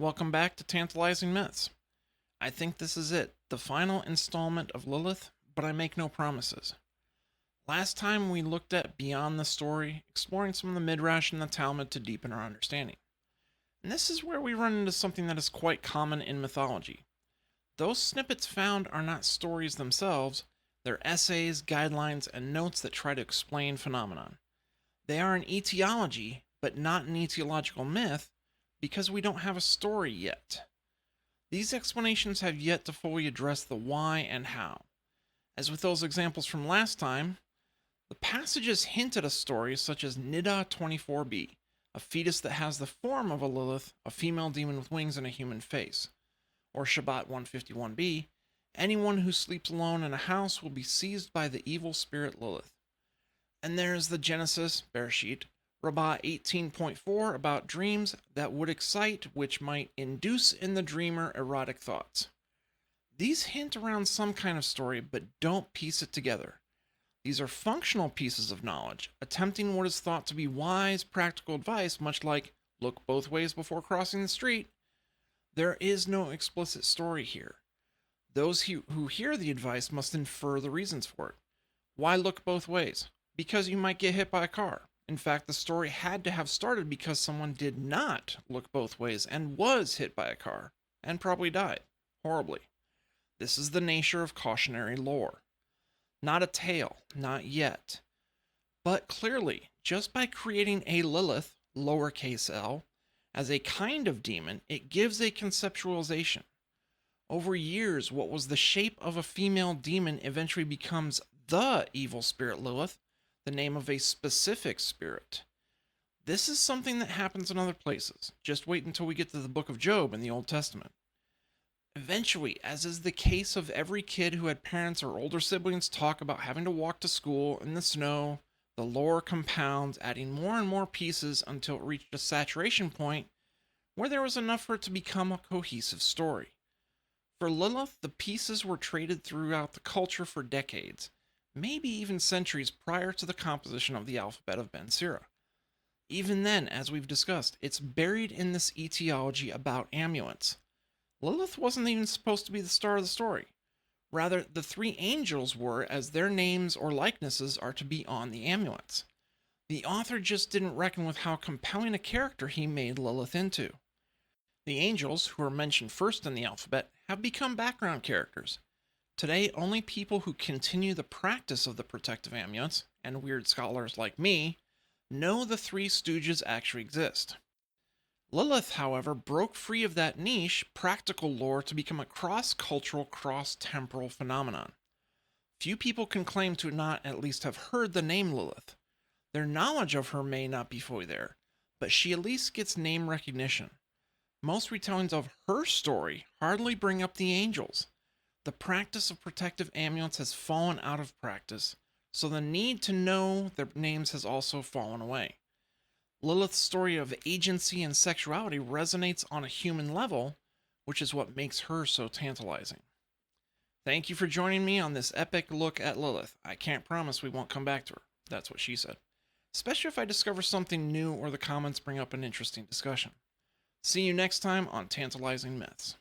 Welcome back to Tantalizing Myths. I think this is it, the final installment of Lilith, but I make no promises. Last time we looked at Beyond the Story, exploring some of the Midrash and the Talmud to deepen our understanding. And this is where we run into something that is quite common in mythology. Those snippets found are not stories themselves, they're essays, guidelines, and notes that try to explain phenomenon. They are an etiology, but not an etiological myth, because we don't have a story yet. These explanations have yet to fully address the why and how. As with those examples from last time, the passages hint at a story such as Nida 24b, a fetus that has the form of a Lilith, a female demon with wings and a human face. Or Shabbat 151b, anyone who sleeps alone in a house will be seized by the evil spirit Lilith. And there's the Genesis, Bereshit, Rabbah 18.4 about dreams that would excite, which might induce in the dreamer erotic thoughts. These hint around some kind of story, but don't piece it together. These are functional pieces of knowledge, attempting what is thought to be wise, practical advice, much like look both ways before crossing the street. There is no explicit story here. Those who hear the advice must infer the reasons for it. Why look both ways? Because you might get hit by a car. In fact, the story had to have started because someone did not look both ways and was hit by a car, and probably died, horribly. This is the nature of cautionary lore. Not a tale, not yet. But clearly, just by creating a Lilith, lowercase l, as a kind of demon, it gives a conceptualization. Over years, what was the shape of a female demon eventually becomes the evil spirit Lilith, the name of a specific spirit. This is something that happens in other places. Just wait until we get to the book of Job in the Old Testament. Eventually, as is the case of every kid who had parents or older siblings talk about having to walk to school in the snow, the lore compounds, adding more and more pieces until it reached a saturation point where there was enough for it to become a cohesive story. For Lilith, the pieces were traded throughout the culture for decades, maybe even centuries prior to the composition of the alphabet of Ben Sira. Even then, as we've discussed, it's buried in this etiology about amulets. Lilith wasn't even supposed to be the star of the story. Rather, the three angels were, as their names or likenesses are to be on the amulets. The author just didn't reckon with how compelling a character he made Lilith into. The angels, who are mentioned first in the alphabet, have become background characters. Today, only people who continue the practice of the protective amulets, and weird scholars like me, know the three stooges actually exist. Lilith, however, broke free of that niche, practical lore, to become a cross-cultural, cross-temporal phenomenon. Few people can claim to not at least have heard the name Lilith. Their knowledge of her may not be fully there, but she at least gets name recognition. Most retellings of her story hardly bring up the angels. The practice of protective amulets has fallen out of practice, so the need to know their names has also fallen away. Lilith's story of agency and sexuality resonates on a human level, which is what makes her so tantalizing. Thank you for joining me on this epic look at Lilith. I can't promise we won't come back to her. That's what she said. Especially if I discover something new or the comments bring up an interesting discussion. See you next time on Tantalizing Myths.